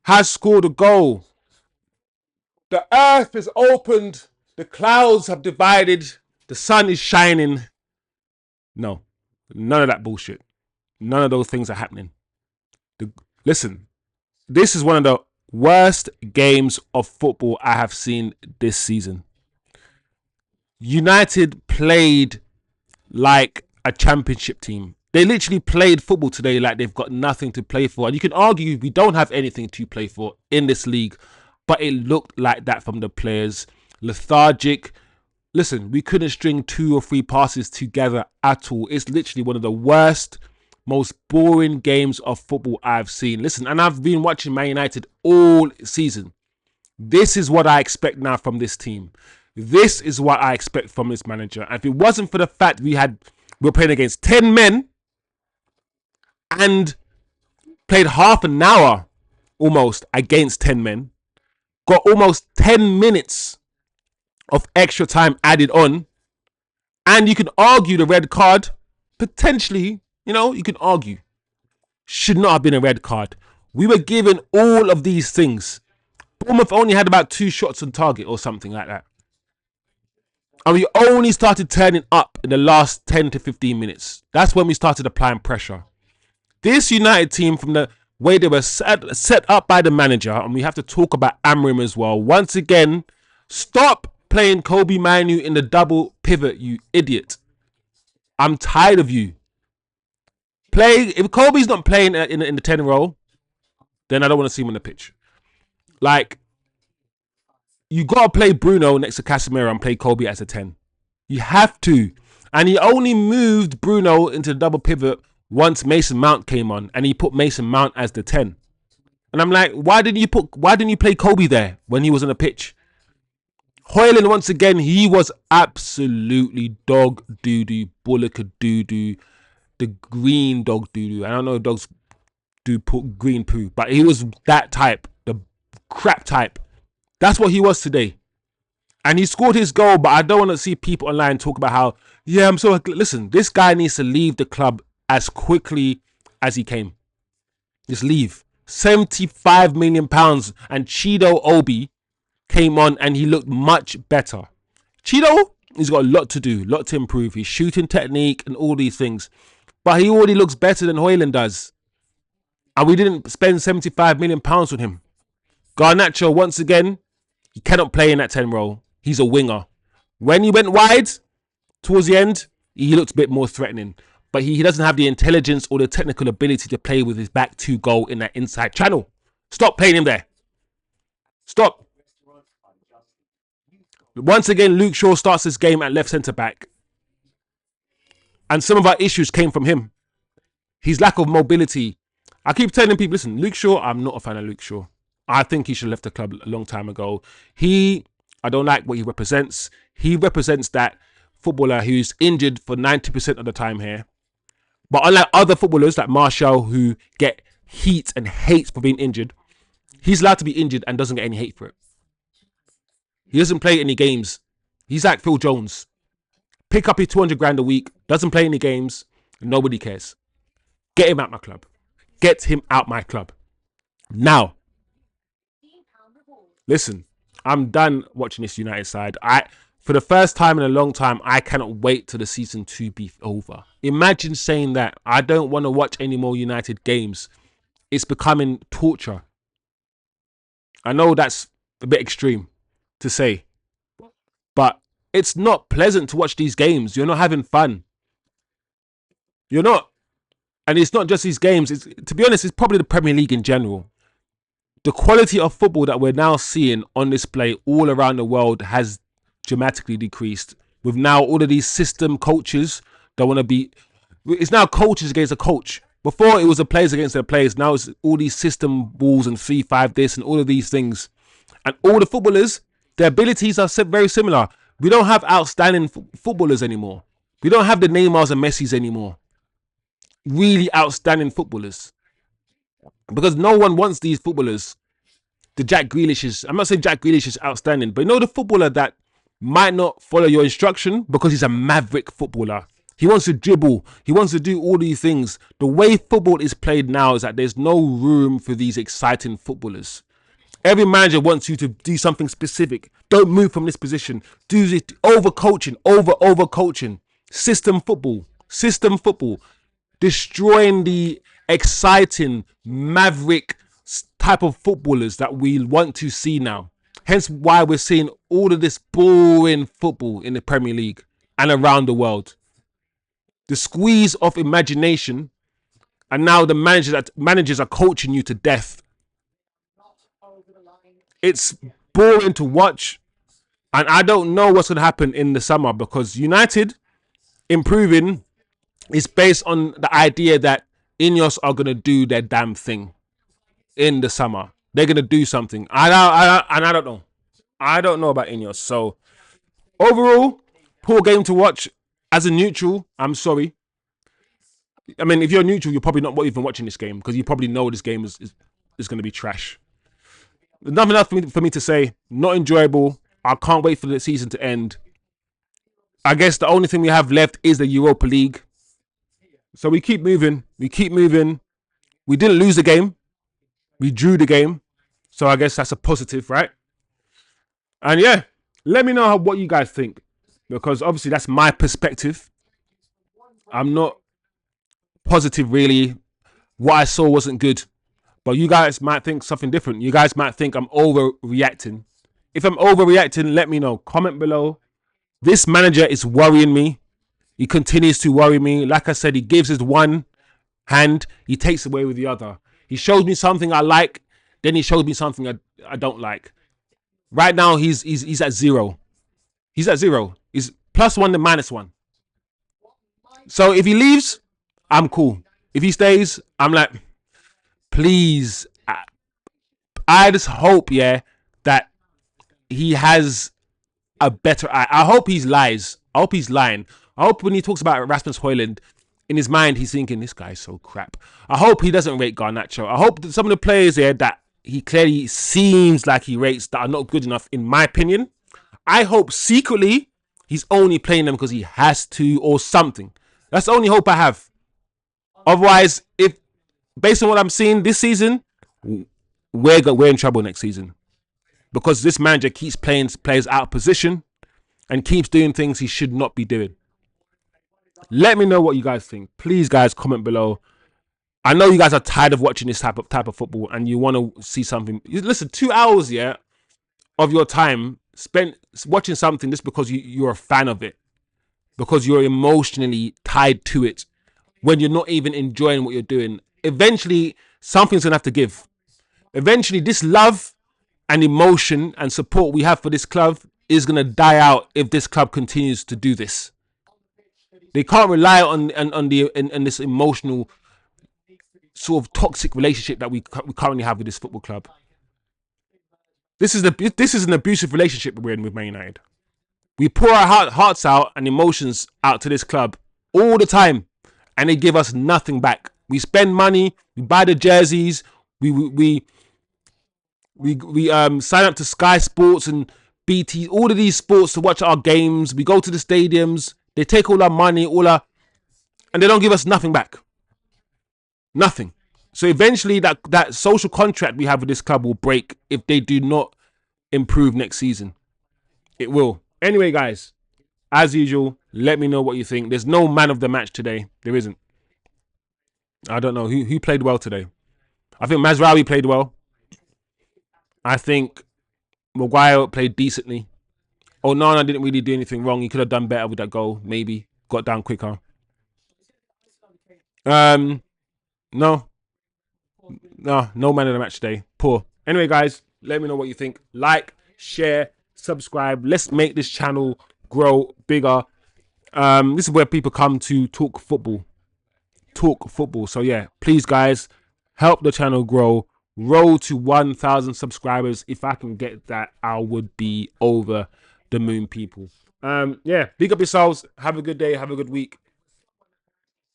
has scored a goal. The earth is opened. The clouds have divided. The sun is shining. No, none of that bullshit. None of those things are happening. Listen, this is one of the worst games of football I have seen this season. United played like a championship team. They literally played football today like they've got nothing to play for. And you can argue we don't have anything to play for in this league, but it looked like that from the players. Lethargic. Listen, we couldn't string 2 or 3 passes together at all. It's literally one of the worst, most boring games of football I've seen. Listen, and I've been watching Man United all season. This is what I expect now from this team. This is what I expect from this manager. And if it wasn't for the fact we were playing against 10 men and played half an hour almost against 10 men, got almost 10 minutes of extra time added on, and you can argue the red card, potentially, you can argue, should not have been a red card. We were given all of these things. Bournemouth only had about 2 shots on target or something like that. And we only started turning up in the last 10 to 15 minutes. That's when we started applying pressure. This United team, from the way they were set up by the manager, and we have to talk about Amrim as well. Once again, stop playing Kobe Manu in the double pivot, you idiot. I'm tired of you. If Kobe's not playing in the 10 role, then I don't want to see him on the pitch. Like, you got to play Bruno next to CASEMIRO and play Kobe as a 10. You have to. And he only moved Bruno into the double pivot once Mason Mount came on, and he put Mason Mount as the 10. And I'm like, why didn't you play Kobe there when he was on the pitch? Hojlund, once again, he was absolutely dog doo-doo, bullock doo-doo, the green dog doo-doo. I don't know if dogs do put green poo, but he was that type, the crap type. That's what he was today. And he scored his goal, but I don't want to see people online talk about how, I'm so... Listen, this guy needs to leave the club as quickly as he came. Just leave. £75 million, and Chido Obi came on and he looked much better. Chido, he's got a lot to do, a lot to improve. His shooting technique and all these things. But he already looks better than Hojlund does. And we didn't spend £75 million on him. Garnacho, once again, he cannot play in that 10 role. He's a winger. When he went wide, towards the end, he looked a bit more threatening. But he doesn't have the intelligence or the technical ability to play with his back to goal in that inside channel. Stop playing him there. Stop. Once again, Luke Shaw starts this game at left centre-back. And some of our issues came from him. His lack of mobility. I keep telling people, listen, Luke Shaw, I'm not a fan of Luke Shaw. I think he should have left the club a long time ago. I don't like what he represents. He represents that footballer who's injured for 90% of the time here. But unlike other footballers like Martial, who get heat and hate for being injured, he's allowed to be injured and doesn't get any hate for it. He doesn't play any games. He's like Phil Jones. Pick up his 200 grand a week, doesn't play any games, and nobody cares. Get him out my club. Get him out my club. Now, listen, I'm done watching this United side. For the first time in a long time, I cannot wait till the season to be over. Imagine saying that. I don't want to watch any more United games. It's becoming torture. I know that's a bit extreme to say, but it's not pleasant to watch these games. You're not having fun. You're not. And it's not just these games. To be honest, it's probably the Premier League in general. The quality of football that we're now seeing on display all around the world has dramatically decreased. With now all of these system coaches that want to be... It's now coaches against a coach. Before it was the players against their players. Now it's all these system balls and 3-5 this and all of these things. And all the footballers, their abilities are very similar. We don't have outstanding footballers anymore. We don't have the Neymars and Messis anymore. Really outstanding footballers. Because no one wants these footballers. The Jack Grealishes. I'm not saying Jack Grealish is outstanding, but you know the footballer that might not follow your instruction because he's a maverick footballer. He wants to dribble. He wants to do all these things. The way football is played now is that there's no room for these exciting footballers. Every manager wants you to do something specific. Don't move from this position. Do it. Over coaching. Over coaching. System football. Destroying the exciting, maverick type of footballers that we want to see now. Hence why we're seeing all of this boring football in the Premier League and around the world. The squeeze of imagination, and now the managers are coaching you to death. It's boring to watch, and I don't know what's going to happen in the summer, because United improving is based on the idea that Ineos are going to do their damn thing in the summer. They're going to do something. I don't know. I don't know about Ineos. So overall, poor game to watch. As a neutral, I'm sorry. I mean, if you're neutral, you're probably not even watching this game, because you probably know this game is going to be trash. There's nothing else for me to say. Not enjoyable. I can't wait for the season to end. I guess the only thing we have left is the Europa League. So we keep moving. We didn't lose the game. We drew the game. So I guess that's a positive, right? And yeah, let me know what you guys think, because obviously that's my perspective. I'm not positive, really. What I saw wasn't good. But you guys might think something different. You guys might think I'm overreacting. If I'm overreacting, let me know. Comment below. This manager is worrying me. He continues to worry me. Like I said, he gives his one hand, he takes away with the other. He shows me something I like, then he shows me something I don't like. Right now, he's at zero. He's at zero. He's +1 to -1. So if he leaves, I'm cool. If he stays, I'm like, please. I just hope, that he has a better eye. I hope he's lies. I hope he's lying. I hope when he talks about Rasmus Hojlund, in his mind, he's thinking, this guy's so crap. I hope he doesn't rate Garnacho. I hope that some of the players there that he clearly seems like he rates that are not good enough, in my opinion, I hope secretly he's only playing them because he has to or something. That's the only hope I have. Otherwise, if based on what I'm seeing this season, we're in trouble next season, because this manager keeps playing players out of position and keeps doing things he should not be doing. Let me know what you guys think. Please, guys, comment below. I know you guys are tired of watching this type of football and you want to see something. Listen, 2 hours, of your time spent watching something just because you're a fan of it, because you're emotionally tied to it, when you're not even enjoying what you're doing. Eventually, something's going to have to give. Eventually, this love and emotion and support we have for this club is going to die out if this club continues to do this. They can't rely on this emotional sort of toxic relationship that we currently have with this football club. This is an abusive relationship we're in with Man United. We pour our hearts out and emotions out to this club all the time, and they give us nothing back. We spend money, we buy the jerseys, we sign up to Sky Sports and BT, all of these sports to watch our games. We go to the stadiums. They take all our money, and they don't give us nothing back. Nothing. So eventually that social contract we have with this club will break if they do not improve next season. It will. Anyway, guys, as usual, let me know what you think. There's no man of the match today. There isn't. I don't know. Who played well today? I think Mazraoui played well. I think Maguire played decently. Onana didn't really do anything wrong. He could have done better with that goal. Maybe got down quicker. No man of the match today. Poor. Anyway, guys, let me know what you think. Like, share, subscribe. Let's make this channel grow bigger. This is where people come to talk football. So yeah, please, guys, help the channel grow. Roll to 1,000 subscribers. If I can get that, I would be over the moon, people. Yeah, big up yourselves. Have a good day. Have a good week.